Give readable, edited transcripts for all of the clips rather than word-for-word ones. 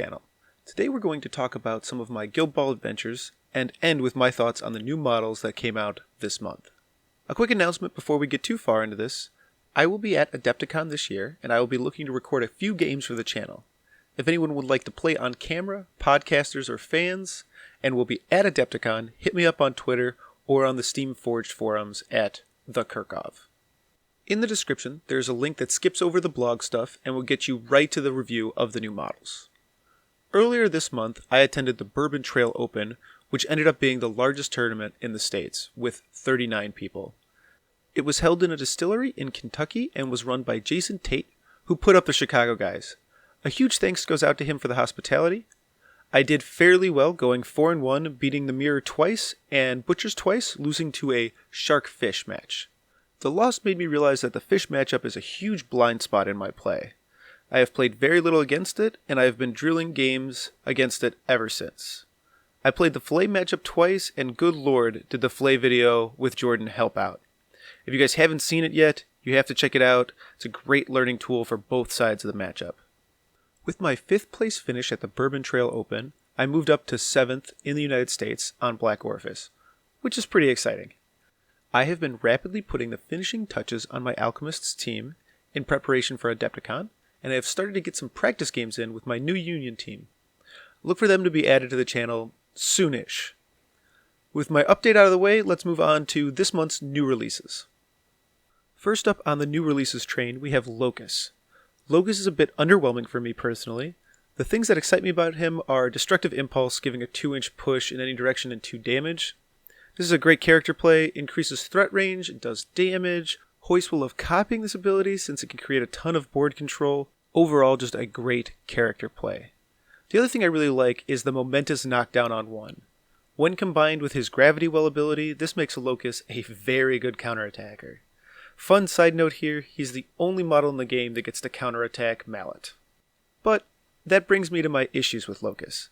channel. Today we're going to talk about some of my Guild Ball adventures and end with my thoughts on the new models that came out this month. A quick announcement before we get too far into this. I will be at Adepticon this year and I will be looking to record a few games for the channel. If anyone would like to play on camera, podcasters or fans, and will be at Adepticon, hit me up on Twitter or on the Steam Forged forums at The Kirkov. In the description, there's a link that skips over the blog stuff and will get you right to the review of the new models. Earlier this month, I attended the Bourbon Trail Open, which ended up being the largest tournament in the States, with 39 people. It was held in a distillery in Kentucky and was run by Jason Tate, who put up the Chicago guys. A huge thanks goes out to him for the hospitality. I did fairly well, going 4-1, beating the Mirror twice, and Butchers twice, losing to a Shark-Fish match. The loss made me realize that the fish matchup is a huge blind spot in my play. I have played very little against it, and I have been drilling games against it ever since. I played the fillet matchup twice, and good lord, did the fillet video with Jordan help out. If you guys haven't seen it yet, you have to check it out. It's a great learning tool for both sides of the matchup. With my 5th place finish at the Bourbon Trail Open, I moved up to 7th in the United States on Black Orifice, which is pretty exciting. I have been rapidly putting the finishing touches on my Alchemist's team in preparation for Adepticon, and I have started to get some practice games in with my new Union team. Look for them to be added to the channel soonish. With my update out of the way, let's move on to this month's new releases. First up on the new releases train, we have Locus. Locus is a bit underwhelming for me personally. The things that excite me about him are Destructive Impulse, giving a 2-inch push in any direction and 2 damage. This is a great character play, increases threat range, it does damage. Hoist will love copying this ability since it can create a ton of board control. Overall, just a great character play. The other thing I really like is the momentous knockdown on 1. When combined with his Gravity Well ability, this makes Locus a very good counterattacker. Fun side note here, he's the only model in the game that gets to counterattack Mallet. But that brings me to my issues with Locus.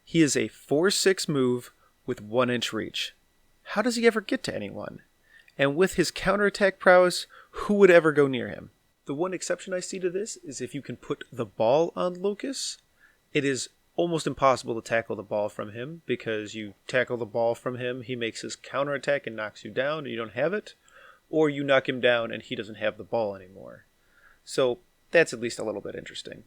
He is a 4/6 move with 1-inch reach. How does he ever get to anyone? And with his counterattack prowess, who would ever go near him? The one exception I see to this is if you can put the ball on Locus. It is almost impossible to tackle the ball from him, because you tackle the ball from him, he makes his counterattack and knocks you down and you don't have it, or you knock him down and he doesn't have the ball anymore. So that's at least a little bit interesting.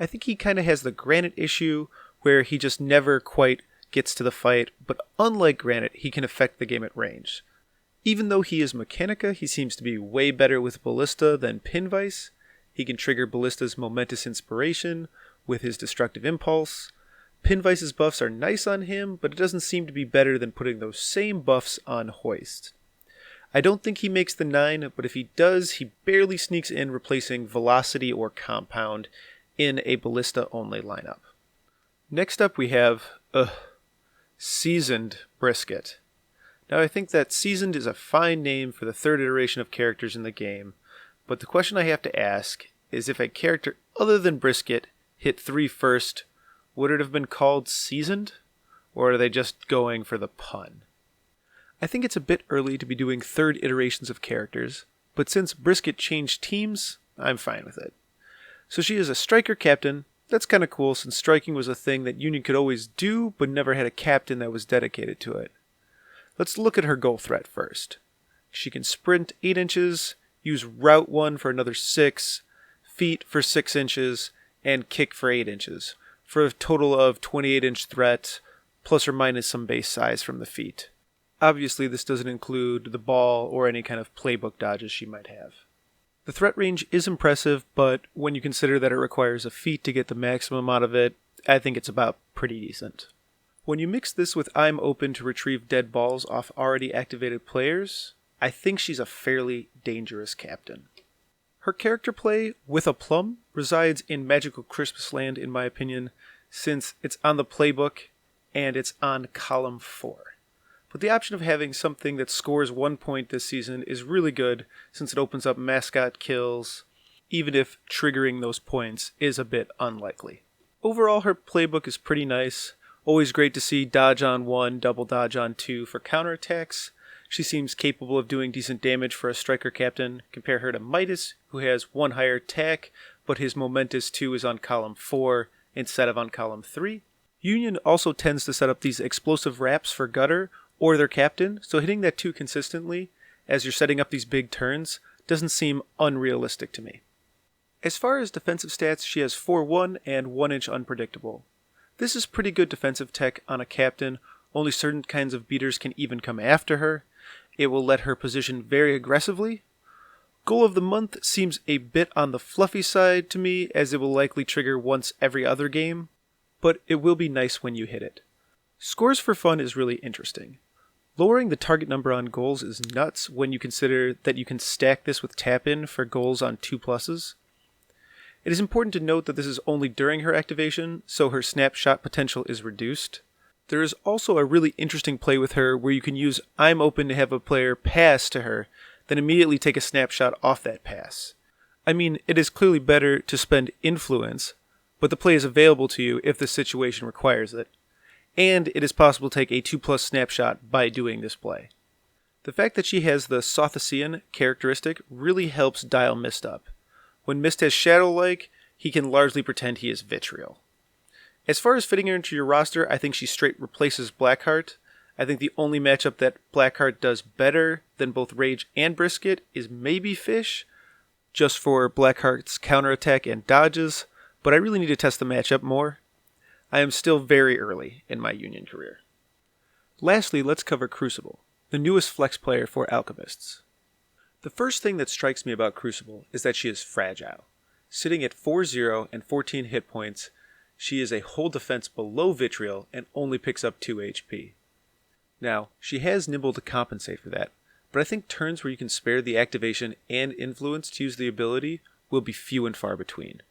I think he kind of has the Granite issue, where he just never quite gets to the fight, but unlike Granite, he can affect the game at range. Even though he is Mechanica, he seems to be way better with Ballista than Pinvice. He can trigger Ballista's Momentous Inspiration with his Destructive Impulse. Pinvice's buffs are nice on him, but it doesn't seem to be better than putting those same buffs on Hoist. I don't think he makes the 9, but if he does, he barely sneaks in, replacing Velocity or Compound in a Ballista-only lineup. Next up we have Seasoned Brisket. Now I think that Seasoned is a fine name for the 3rd iteration of characters in the game, but the question I have to ask is if a character other than Brisket hit 3 first, would it have been called Seasoned? Or are they just going for the pun? I think it's a bit early to be doing 3rd iterations of characters, but since Brisket changed teams, I'm fine with it. So she is a striker captain. That's kind of cool, since striking was a thing that Union could always do, but never had a captain that was dedicated to it. Let's look at her goal threat first. She can sprint 8 inches, use Route 1 for another 6, feet for 6 inches, and kick for 8 inches, for a total of 28-inch threat, plus or minus some base size from the feet. Obviously, this doesn't include the ball or any kind of playbook dodges she might have. The threat range is impressive, but when you consider that it requires a feat to get the maximum out of it, I think it's about pretty decent. When you mix this with I'm open to retrieve dead balls off already activated players, I think she's a fairly dangerous captain. Her character play, with a plum, resides in Magical Christmas Land in my opinion, since it's on the playbook and it's on column 4. But the option of having something that scores 1 point this season is really good, since it opens up mascot kills, even if triggering those points is a bit unlikely. Overall, her playbook is pretty nice. Always great to see dodge on 1, double dodge on 2 for counterattacks. She seems capable of doing decent damage for a striker captain. Compare her to Midas, who has 1 higher attack, but his Momentous 2 is on column 4 instead of on column 3. Union also tends to set up these explosive wraps for Gutter or their captain, so hitting that 2 consistently as you're setting up these big turns doesn't seem unrealistic to me. As far as defensive stats, she has 4-1 and 1-inch unpredictable. This is pretty good defensive tech on a captain. Only certain kinds of beaters can even come after her. It will let her position very aggressively. Goal of the month seems a bit on the fluffy side to me, as it will likely trigger once every other game, but it will be nice when you hit it. Scores for fun is really interesting. Lowering the target number on goals is nuts when you consider that you can stack this with tap-in for goals on 2+. It is important to note that this is only during her activation, so her snapshot potential is reduced. There is also a really interesting play with her where you can use I'm open to have a player pass to her, then immediately take a snapshot off that pass. I mean, it is clearly better to spend influence, but the play is available to you if the situation requires it. And it is possible to take a 2+ snapshot by doing this play. The fact that she has the Sothisian characteristic really helps dial Mist up. When Mist has Shadow-like, he can largely pretend he is Vitriol. As far as fitting her into your roster, I think she straight replaces Blackheart. I think the only matchup that Blackheart does better than both Rage and Brisket is maybe Fish, just for Blackheart's counterattack and dodges, but I really need to test the matchup more. I am still very early in my Union career. Lastly, let's cover Crucible, the newest flex player for Alchemists. The first thing that strikes me about Crucible is that she is fragile. Sitting at 4-0 and 14 hit points, she is a whole defense below Vitriol and only picks up 2 HP. Now, she has Nimble to compensate for that, but I think turns where you can spare the activation and influence to use the ability will be few and far between.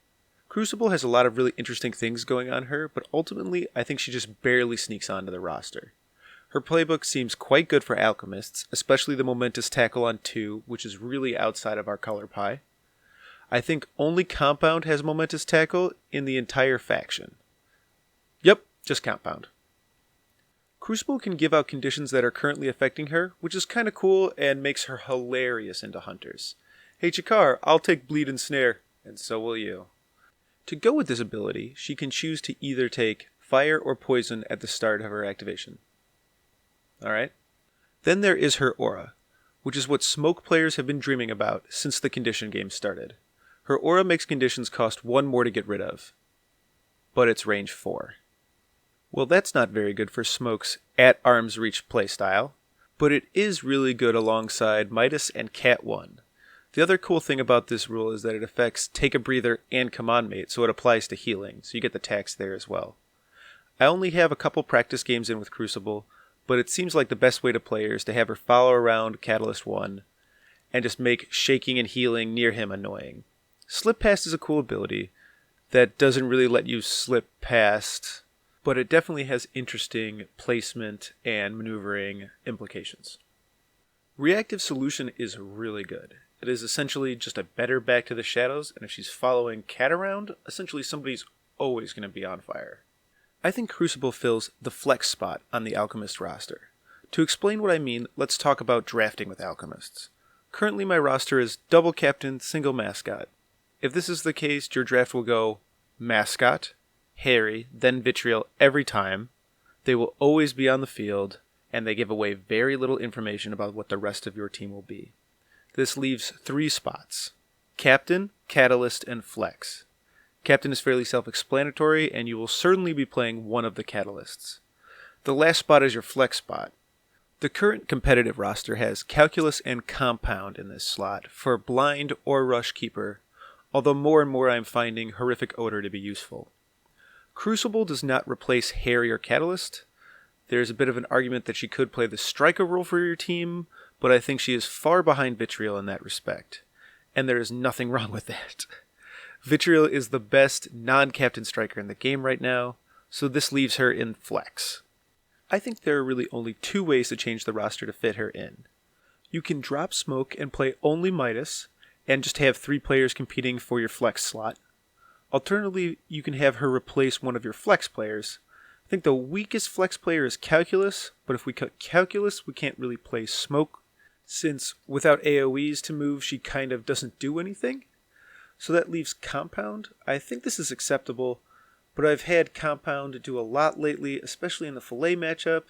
Crucible has a lot of really interesting things going on her, but ultimately I think she just barely sneaks onto the roster. Her playbook seems quite good for Alchemists, especially the momentous tackle on 2, which is really outside of our color pie. I think only Compound has momentous tackle in the entire faction. Yep, just Compound. Crucible can give out conditions that are currently affecting her, which is kinda cool and makes her hilarious into hunters. Hey Chikar, I'll take Bleed and Snare, and so will you. To go with this ability, she can choose to either take Fire or Poison at the start of her activation. Alright? Then there is her aura, which is what Smoke players have been dreaming about since the condition game started. Her aura makes conditions cost 1 more to get rid of, but it's range 4. Well, that's not very good for Smoke's at arm's reach playstyle, but it is really good alongside Midas and Cat 1. The other cool thing about this rule is that it affects Take a Breather and Command Mate, so it applies to healing, so you get the tax there as well. I only have a couple practice games in with Crucible, but it seems like the best way to play her is to have her follow around Catalyst 1 and just make shaking and healing near him annoying. Slip Past is a cool ability that doesn't really let you slip past, but it definitely has interesting placement and maneuvering implications. Reactive Solution is really good. It is essentially just a better Back to the Shadows, and if she's following Cat around, essentially somebody's always going to be on fire. I think Crucible fills the flex spot on the Alchemist roster. To explain what I mean, let's talk about drafting with Alchemists. Currently my roster is double captain, single mascot. If this is the case, your draft will go Mascot, Harry, then Vitriol every time. They will always be on the field, and they give away very little information about what the rest of your team will be. This leaves 3 spots: Captain, Catalyst, and Flex. Captain is fairly self-explanatory, and you will certainly be playing one of the Catalysts. The last spot is your Flex spot. The current competitive roster has Calculus and Compound in this slot for Blind or Rush Keeper, although more and more I am finding Horrific Odor to be useful. Crucible does not replace Harry or Catalyst. There's a bit of an argument that she could play the striker role for your team, but I think she is far behind Vitriol in that respect. And there is nothing wrong with that. Vitriol is the best non-captain striker in the game right now, so this leaves her in Flex. I think there are really only 2 ways to change the roster to fit her in. You can drop Smoke and play only Midas, and just have 3 players competing for your Flex slot. Alternatively, you can have her replace one of your Flex players. I think the weakest Flex player is Calculus, but if we cut Calculus, we can't really play Smoke, since without AoEs to move, she kind of doesn't do anything. So that leaves Compound. I think this is acceptable, but I've had Compound do a lot lately, especially in the Filet matchup,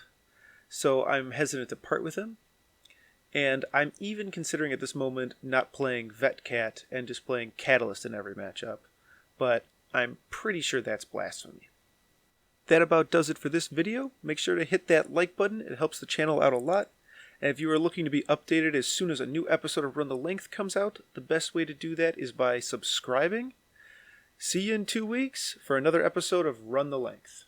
so I'm hesitant to part with him. And I'm even considering at this moment not playing Vetcat and just playing Catalyst in every matchup, but I'm pretty sure that's blasphemy. That about does it for this video. Make sure to hit that like button, it helps the channel out a lot. And if you are looking to be updated as soon as a new episode of Run the Length comes out, the best way to do that is by subscribing. See you in 2 weeks for another episode of Run the Length.